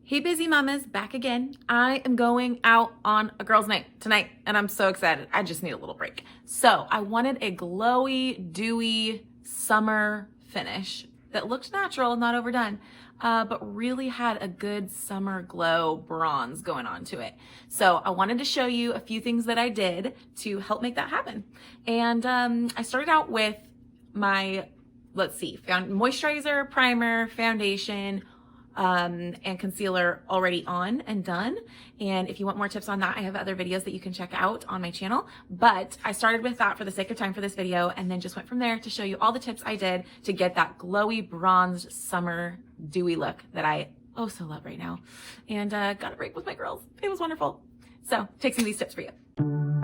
Hey busy mamas, back again. I am going out on a girls' night tonight and I'm so excited. I just need a little break. So I wanted a glowy, dewy summer finish that looked natural, not overdone, but really had a good summer glow bronze going on to it. So I wanted to show you a few things that I did to help make that happen. And I started out with my, moisturizer, primer, foundation, and concealer already on and done. And if you want more tips on that, I have other videos that you can check out on my channel. But I started with that for the sake of time for this video, and then just went from there to show you all the tips I did to get that glowy bronzed summer dewy look that I oh so love right now. And got a break with my girls. It was wonderful. So take some of these tips for you.